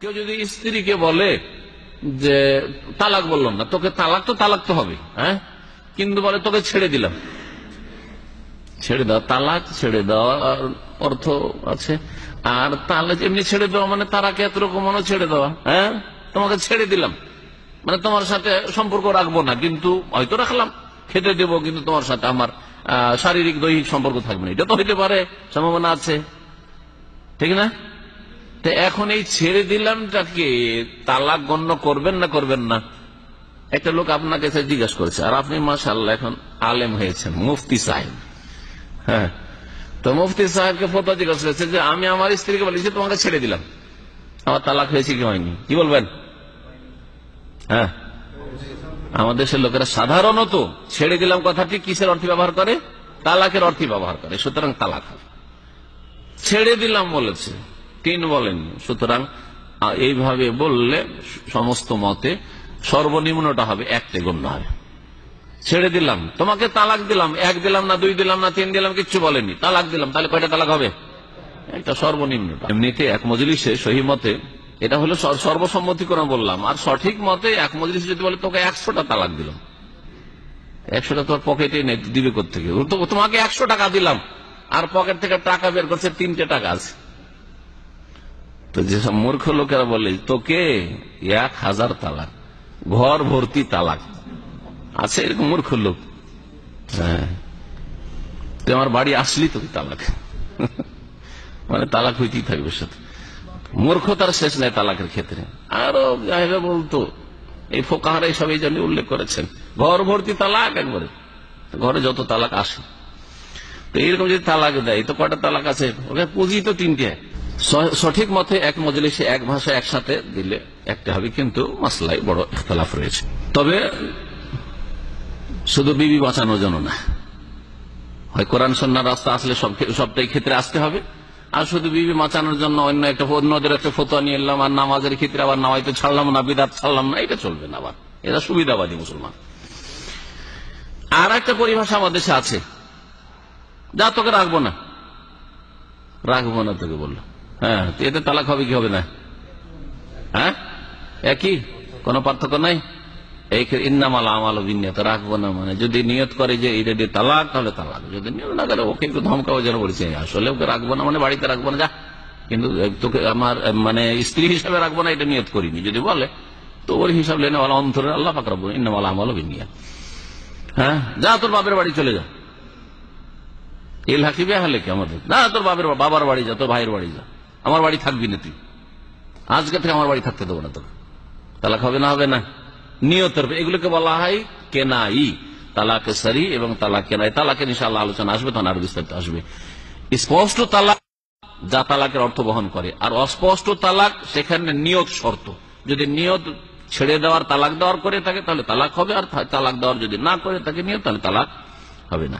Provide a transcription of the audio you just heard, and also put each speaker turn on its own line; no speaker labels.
কেউ যদি স্ত্রীকে বলে যে তালাক বললাম না, তোকে তালাক তো হবে, হ্যাঁ, কিন্তু বলে তোকে ছেড়ে দিলাম, ছেড়ে দেওয়া, তালাক ছেড়ে দেওয়া অর্থ আছে। আর তালাক এমনি ছেড়ে দেওয়া মানে তারাকে এতরকম ছেড়ে দেওয়া, হ্যাঁ, তোমাকে ছেড়ে দিলাম মানে তোমার সাথে সম্পর্ক রাখবো না, কিন্তু হয়তো রাখলাম, খেতে দেবো, কিন্তু তোমার সাথে আমার শারীরিক দৈহিক সম্পর্ক থাকবে না, এটা তো হইতে পারে, সম্ভাবনা আছে, ঠিক না? তো এখন এই ছেড়ে দিলামটাকে তালাক গণ্য করবেন না করবেন না? একটা লোক আপনাকে জিজ্ঞাসা করেছে, আর আপনি মাশাআল্লাহ এখন আলেম হয়েছেন, মুফতি সাহেব, হ্যাঁ, তো মুফতি সাহেবকে ফতোয়া জিজ্ঞাসা করেছে যে আমি আমার স্ত্রীকে বলেছি তোমাকে ছেড়ে দিলাম, আমার তালাক হয়েছে কি হয়নি, কি বলবেন? হ্যাঁ, আমাদের দেশের লোকেরা সাধারণত ছেড়ে দিলাম কথাটি কিসের অর্থে ব্যবহার করে? তালাকের অর্থে ব্যবহার করে। সুতরাং তালাক হবে, ছেড়ে দিলাম বলেছে, তিন বলেননি। সুতরাং এইভাবে বললে সমস্ত মতে সর্বনিম্নটা হবে একতে গণ্য হবে। ছেড়ে দিলাম, তোমাকে তালাক দিলাম, এক দিলাম না, দুই দিলাম না, তিন দিলাম, কিচ্ছু বলেনি, তালাক দিলাম, তাহলে কয়টা তালাক হবে? এটা সর্বনিম্নটা। এমনিতে এক মজলিসে সহি মতে, এটা হলো সর্বসম্মতিক্রমে বললাম, আর সঠিক মতে এক মজলিসে যদি বলে তোকে 100টা তালাক দিলাম, 100টা তোর পকেটে দিবে কোথেকে? তোমাকে 100 টাকা দিলাম, আর পকেট থেকে টাকা বের করছে 3টে টাকা আছে। তো যেসব মূর্খ লোকেরা বলে তোকে 1000 তালাক, ঘর ভর্তি তালাক আছে, এরকম মূর্খ লোক। হ্যাঁ, তুই আমার বাড়ি আসলি তোকে তালাক, মানে তালাক হইতেই থাকবে সাথে। মূর্খতার শেষ নাই তালাকের ক্ষেত্রে। আরো বলতো এই ফোকাহারা সব এই জন্য উল্লেখ করেছেন, ঘর ভর্তি তালাক, একবারে ঘরে যত তালাক আসে। তো এইরকম যদি তালাক দেয় তো কয়টা তালাক আছে? ওকে পুঁজি তো 3টে। সঠিক মতে এক মজলিসে এক ভাষা একসাথে দিলে একটা হবে, কিন্তু মাসলাই বড় ইখতিলাফ রয়েছে। তবে শুধু বিবি বাঁচানোর জন্য না, হয় কোরআন সুন্নাহর রাস্তা আসলে সবটাই ক্ষেত্রে আসতে হবে, আর শুধু বিবি বাঁচানোর জন্য অন্যদের একটা ফতোয়া নিয়ে এলাম, আর নামাজের ক্ষেত্রে আবার নামাইতে ছাড়লাম না, বিদাত ছাড়লাম না, এটা চলবে না। আবার এরা সুবিধাবাদী মুসলমান। আর একটা পরিভাষা আমাদের দেশে আছে, যা তোকে রাখবো না, রাখবো না তোকে বললো, হ্যাঁ, এতে তালাক হবে কি হবে না? হ্যাঁ, একই, কোন পার্থক্য নাই। এই ইন্নামাল আমাল বিনিয়ত, রাখবো না মানে যদি নিয়ত করে যে এটা দিয়ে তালাক, তাহলে তালাক। যদি নিয়ত না করে, ওকে একটু ধমকাও যেন বলছে আসলে ওকে রাখবো না মানে বাড়িতে রাখবো না, যা, কিন্তু তোকে আমার মানে স্ত্রী হিসাবে রাখবো না এটা নিয়ত করিনি, যদি বলে তো ওর হিসাব লেনে অন্তরে আল্লাহ পাক রাখবো, ইন্নামাল আমাল বিনিয়ত। হ্যাঁ, যা তোর বাপের বাড়ি চলে যা, এল হাকিবে হালে কি আমাদের, না তোর বাবার বাড়ি যা, তোর ভাইয়ের বাড়ি যা, আমার বাড়ি থাকবি না তুই, আজকে থেকে আমার বাড়ি থাকতে দেবো না তোকে। তালাক হবে না? হবে না। নিয়তের এগুলোকে বলা হয় কেনাই, তালাকে সারি এবং তালাক কেনাই। তালাকের ইনশাআল্লাহ আলোচনা আসবে, তখন আরো বিস্তারিত আসবে। স্পষ্ট তালাক যা তালাকের অর্থ বহন করে, আর অস্পষ্ট তালাক সেখানে নিয়ত শর্ত। যদি নিয়ত ছেড়ে দেওয়ার, তালাক দেওয়ার করে থাকে তাহলে তালাক হবে, আর তালাক দেওয়ার যদি না করে থাকে নিয়ত, তাহলে তালাক হবে না।